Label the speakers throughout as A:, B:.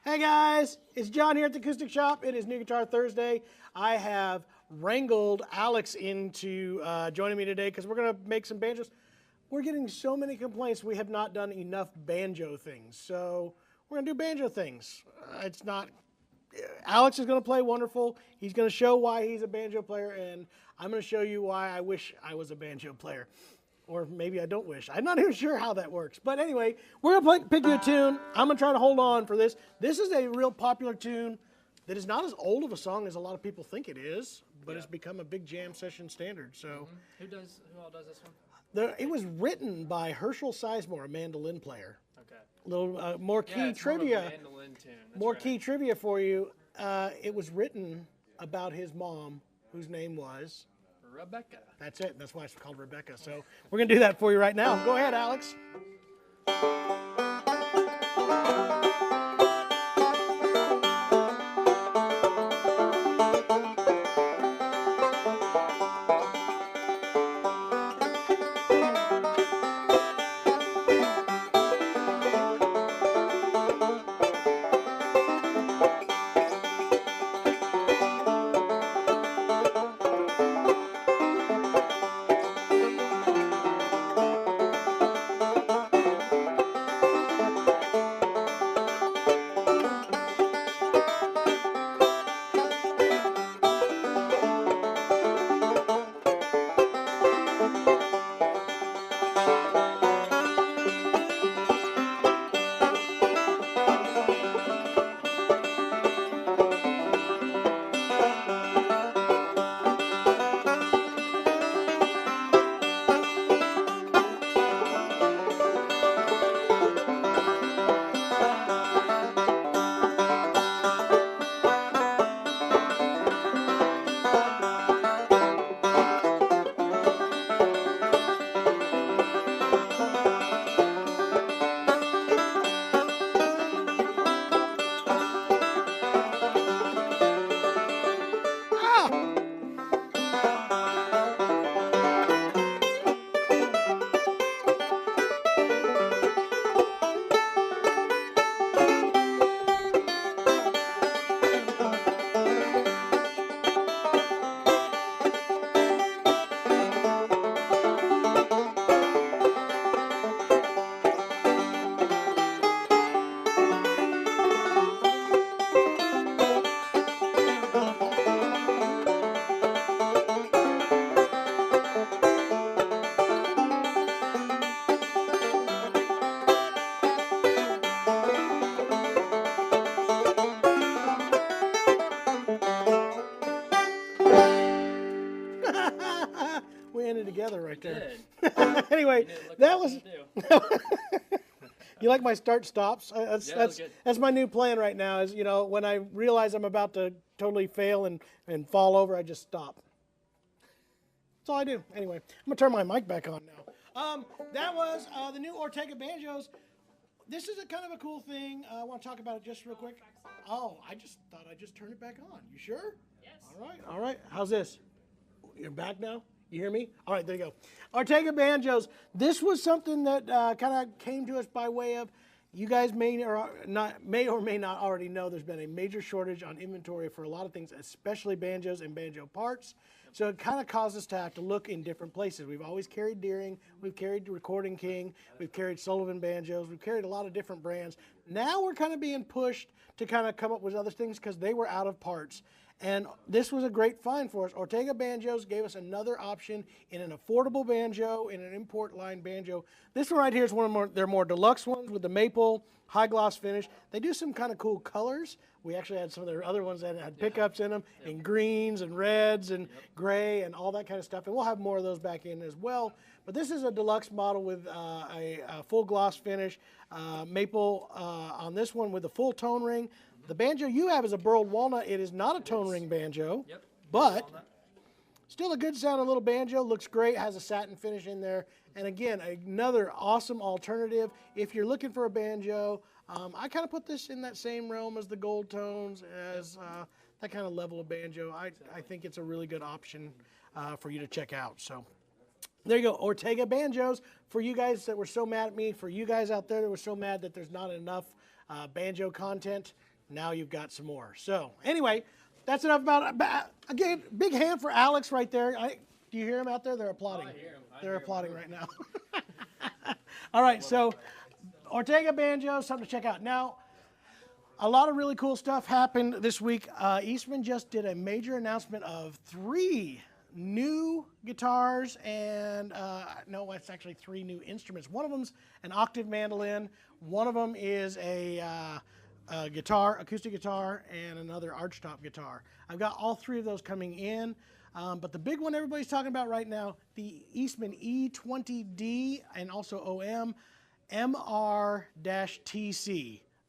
A: Hey guys, it's John here at the Acoustic Shop. It is New Guitar Thursday. I have wrangled Alex into joining me today because we're going to make some banjos. We're getting so many complaints we have not done enough banjo things. So we're going to do banjo things. Alex is going to play wonderful. He's going to show why he's a banjo player, and I'm going to show you why I wish I was a banjo player. Or maybe I don't wish. I'm not even sure how that works. But anyway, we're going to pick you a tune. I'm going to try to hold on for this. This is a real popular tune that is not as old of a song as a lot of people think it is, but it's become a big jam session standard. So,
B: Who all does this one?
A: it was written by Herschel Sizemore, a mandolin player.
B: Okay.
A: A little more key trivia.
B: More of a mandolin tune. That's
A: More
B: right.
A: key trivia for you. It was written about his mom, whose name was...
B: Rebecca.
A: That's it. That's why it's called Rebecca. So we're going to do that for you right now. Go ahead, Alex. We ended together right there. Anyway, that was... You like my start stops? That's my new plan right now is, when I realize I'm about to totally fail and fall over, I just stop. That's all I do. Anyway, I'm going to turn my mic back on now. That was the new Ortega banjos. This is a kind of a cool thing. I want to talk about it just real quick. Oh, I just thought I'd just turn it back on. You sure?
B: Yes.
A: All right. How's this? You're back now? You hear me? All right, there you go. Ortega banjos. This was something that kind of came to us by way of, you guys may or may not already know there's been a major shortage on inventory for a lot of things, especially banjos and banjo parts. So it kind of caused us to have to look in different places. We've always carried Deering, we've carried Recording King, we've carried Sullivan banjos, we've carried a lot of different brands. Now we're kind of being pushed to kind of come up with other things because they were out of parts. And this was a great find for us. Ortega Banjos gave us another option in an affordable banjo, in an import line banjo. This one right here is one of their more deluxe ones with the maple high gloss finish. They do some kind of cool colors. We actually had some of their other ones that had pickups in them, in greens and reds and gray and all that kind of stuff. And we'll have more of those back in as well. But this is a deluxe model with a full gloss finish, maple on this one with a full tone ring. The banjo you have is a burled walnut. It is not a tone ring banjo, but still a good sounding little banjo. Looks great, has a satin finish in there. And again, another awesome alternative. If you're looking for a banjo, I kind of put this in that same realm as the gold tones, as that kind of level of banjo. I think it's a really good option for you to check out. So there you go, Ortega banjos. For you guys that were so mad at me, for you guys out there that were so mad that there's not enough banjo content, now you've got some more. So anyway, that's enough about again, big hand for Alex right there. Do you hear him out there? They're applauding.
B: I hear him.
A: They're applauding right now. All right, so Ortega Banjo, something to check out. Now, a lot of really cool stuff happened this week. Eastman just did a major announcement of 3 new guitars and, no, it's actually 3 new instruments. One of them's an octave mandolin. One of them is a guitar, acoustic guitar, and another archtop guitar. I've got all 3 of those coming in. But the big one everybody's talking about right now, the Eastman E20D and also OM MR-TC.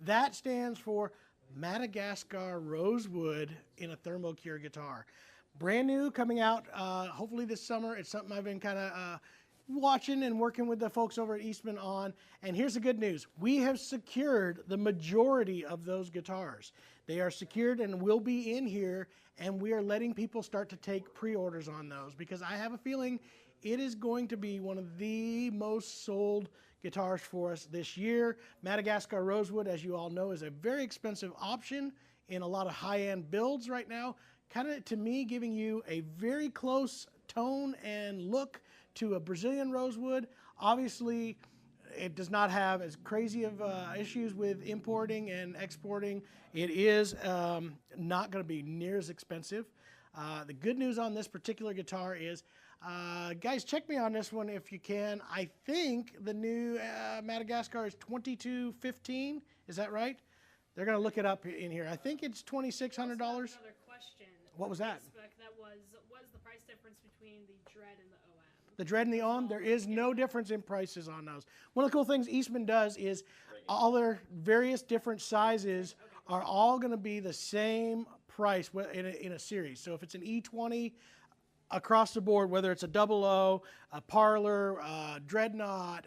A: That stands for Madagascar Rosewood in a Thermocure guitar. Brand new, coming out hopefully this summer. It's something I've been kind of watching and working with the folks over at Eastman on. And here's the good news. We have secured the majority of those guitars. They are secured and will be in here, and we are letting people start to take pre-orders on those because I have a feeling it is going to be one of the most sold guitars for us this year. Madagascar Rosewood, as you all know, is a very expensive option in a lot of high-end builds right now. Kind of, to me, giving you a very close tone and look to a Brazilian rosewood. Obviously, it does not have as crazy of issues with importing and exporting. It is not going to be near as expensive. The good news on this particular guitar is, guys, check me on this one if you can. I think the new Madagascar is $22.15. Is that right? They're going to look it up in here. I think it's $2,600.
C: Another question.
A: What was that?
C: That was, what is the price difference between the Dread and the OM?
A: The Dread and the OM, there is no difference in prices on those. One of the cool things Eastman does is all their various different sizes are all going to be the same price in a series. So if it's an E20 across the board, whether it's a 00, a Parlor, Dreadnought,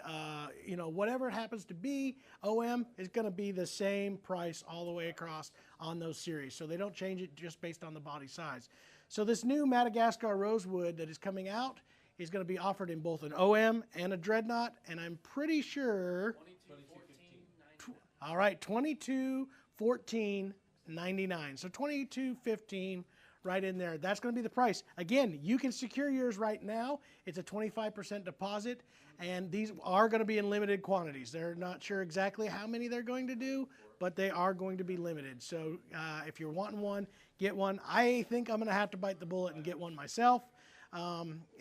A: you know, whatever it happens to be, OM is going to be the same price all the way across on those series. So they don't change it just based on the body size. So this new Madagascar Rosewood that is coming out is going to be offered in both an OM and a Dreadnought, and I'm pretty sure, all right, $22,14.99. So $22.15 right in there. That's going to be the price. Again, you can secure yours right now. It's a 25% deposit, and these are going to be in limited quantities. They're not sure exactly how many they're going to do, but they are going to be limited. So if you're wanting one, get one. I think I'm going to have to bite the bullet and get one myself.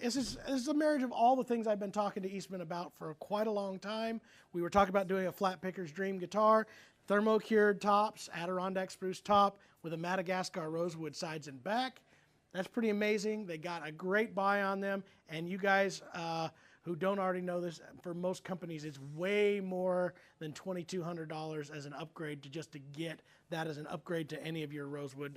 A: This is a marriage of all the things I've been talking to Eastman about for quite a long time. We were talking about doing a flat picker's dream guitar, thermocured tops, Adirondack spruce top with a Madagascar rosewood sides and back. That's pretty amazing. They got a great buy on them, and you guys who don't already know this, for most companies it's way more than $2,200 as an upgrade to get that as an upgrade to any of your rosewood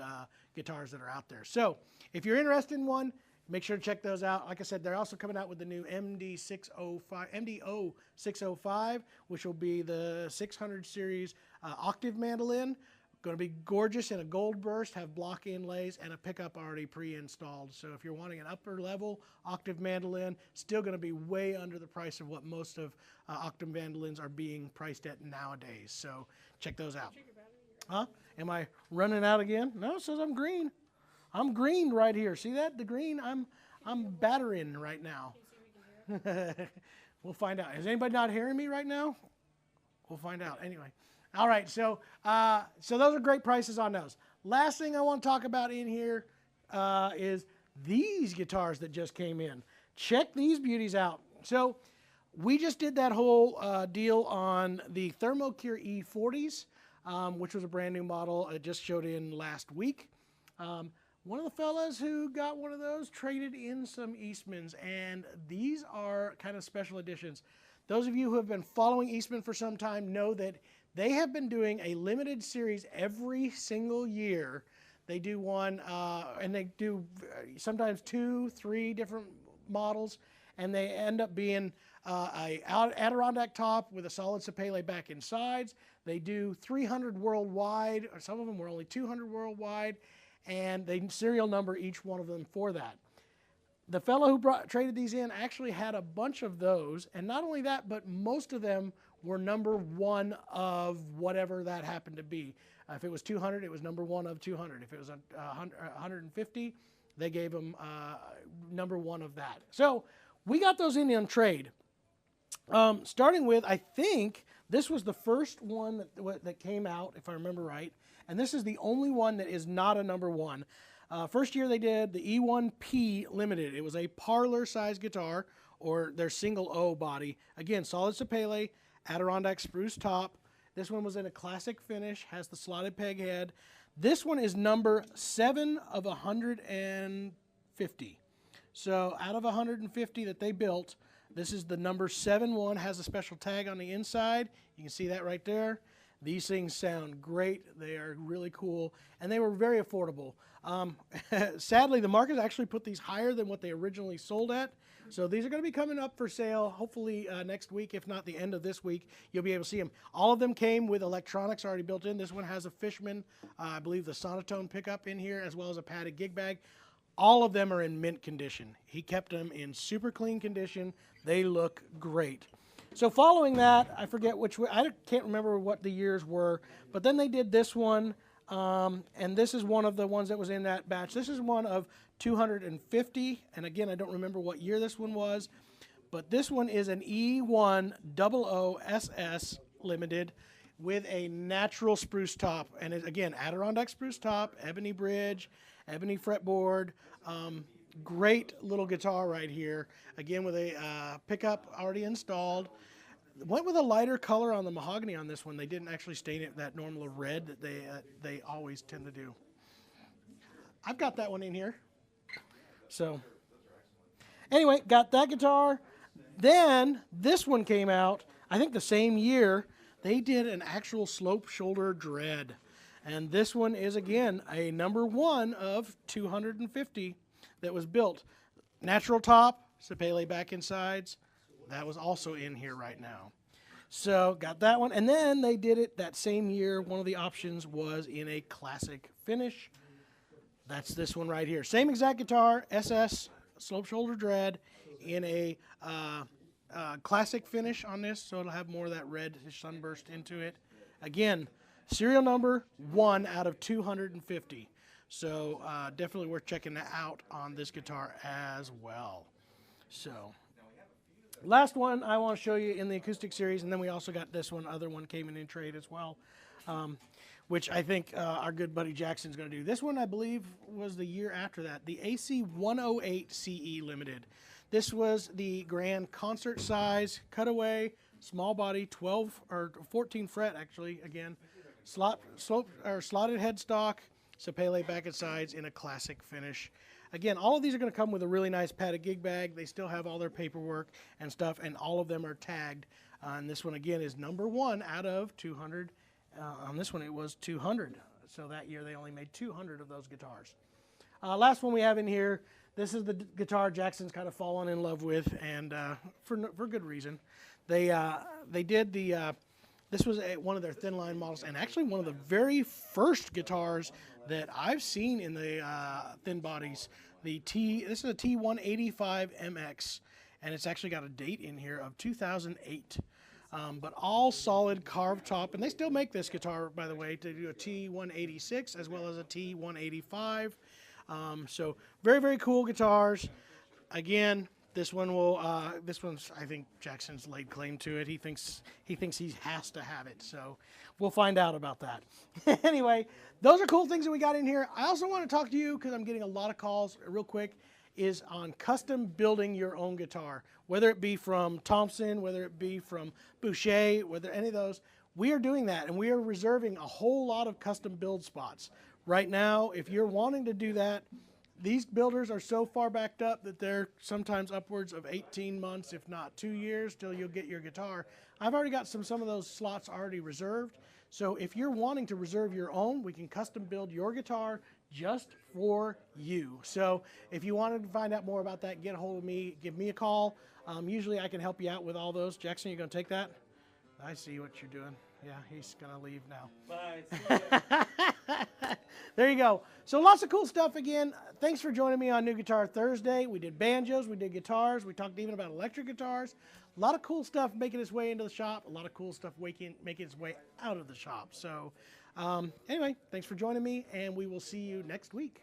A: guitars that are out there. So if you're interested in one, make sure to check those out. Like I said, they're also coming out with the new MDO605, which will be the 600 series octave mandolin. Going to be gorgeous in a gold burst, have block inlays, and a pickup already pre-installed. So if you're wanting an upper level octave mandolin, still going to be way under the price of what most of octave mandolins are being priced at nowadays. So check those out. Huh? Am I running out again? No, it says I'm green. I'm green right here. See that? The green, I'm battering right now. We'll find out. Is anybody not hearing me right now? We'll find out. Anyway. All right, so those are great prices on those. Last thing I want to talk about in here is these guitars that just came in. Check these beauties out. So we just did that whole deal on the Thermocure E40s, which was a brand new model. It just showed in last week. One of the fellas who got one of those traded in some Eastmans, and these are kind of special editions. Those of you who have been following Eastman for some time know that they have been doing a limited series every single year. They do one, and they do sometimes 2, 3 different models, and they end up being a Adirondack top with a solid sapele back and sides. They do 300 worldwide, or some of them were only 200 worldwide, and they serial number each one of them for that. The fellow who traded these in actually had a bunch of those, and not only that, but most of them were number one of whatever that happened to be. If it was 200, it was number one of 200. If it was 150, they gave them number one of that. So we got those in on trade. Starting with, I think this was the first one that came out, if I remember right. And this is the only one that is not a number one. First year they did the E1P Limited. It was a parlor size guitar, or their single O body. Again, solid sapele, Adirondack spruce top. This one was in a classic finish, has the slotted peg head. This one is number 7 of 150. So out of 150 that they built, this is the number 7 one, has a special tag on the inside. You can see that right there. These things sound great. They are really cool, and they were very affordable. Sadly, the market actually put these higher than what they originally sold at. So these are going to be coming up for sale, hopefully next week, if not the end of this week. You'll be able to see them. All of them came with electronics already built in. This one has a Fishman, I believe the Sonotone pickup in here, as well as a padded gig bag. All of them are in mint condition. He kept them in super clean condition. They look great. So following that, I forget which way, I can't remember what the years were, but then they did this one, and this is one of the ones that was in that batch. This is one of 250, and again, I don't remember what year this one was, but this one is an E100SS Limited with a natural spruce top, and again, Adirondack spruce top, ebony bridge, ebony fretboard. Great little guitar right here. Again, with a pickup already installed. Went with a lighter color on the mahogany on this one. They didn't actually stain it that normal red that they always tend to do. I've got that one in here. So anyway, got that guitar. Then this one came out, I think the same year. They did an actual slope shoulder dread. And this one is, again, a number 1 of 250 that was built. Natural top, sapele back and sides. That was also in here right now. So got that one. And then they did it that same year. One of the options was in a classic finish. That's this one right here. Same exact guitar, SS, slope shoulder dread, in a classic finish on this. So it'll have more of that red sunburst into it. Again, serial number 1 out of 250. So definitely worth checking out on this guitar as well. So last one I want to show you in the acoustic series, and then we also got this one. Other one came in trade as well, which I think our good buddy Jackson's going to do. This one, I believe, was the year after that. The AC 108 CE Limited. This was the grand concert size, cutaway, small body, 12 or 14 fret actually. Again, slotted headstock. Sapele back and sides in a classic finish. Again, all of these are going to come with a really nice padded gig bag. They still have all their paperwork and stuff, and all of them are tagged. And this one, again, is number 1 out of 200. On this one, it was 200. So that year, they only made 200 of those guitars. Last one we have in here, this is the guitar Jackson's kind of fallen in love with, and for good reason. They did the... This was one of their thin line models, and actually one of the very first guitars that I've seen in the thin bodies. This is a T185MX, and it's actually got a date in here of 2008. But all solid carved top, and they still make this guitar, by the way, to do a T186 as well as a T185. So very, very cool guitars. Again, this one will. This one's. I think Jackson's laid claim to it. He thinks he has to have it. So we'll find out about that. Anyway, those are cool things that we got in here. I also want to talk to you because I'm getting a lot of calls. Real quick, is on custom building your own guitar, whether it be from Thompson, whether it be from Boucher, whether any of those. We are doing that, and we are reserving a whole lot of custom build spots right now. If you're wanting to do that. These builders are so far backed up that they're sometimes upwards of 18 months, if not 2 years, till you'll get your guitar. I've already got some of those slots already reserved. So if you're wanting to reserve your own, we can custom build your guitar just for you. So if you wanted to find out more about that, get a hold of me, give me a call. Usually I can help you out with all those. Jackson, you going to take that? I see what you're doing. Yeah, he's going to leave now.
D: Bye. See ya.
A: There you go. So lots of cool stuff again. Thanks for joining me on New Guitar Thursday. We did banjos, we did guitars, we talked even about electric guitars. A lot of cool stuff making its way into the shop. A lot of cool stuff making its way out of the shop. So anyway, thanks for joining me, and we will see you next week.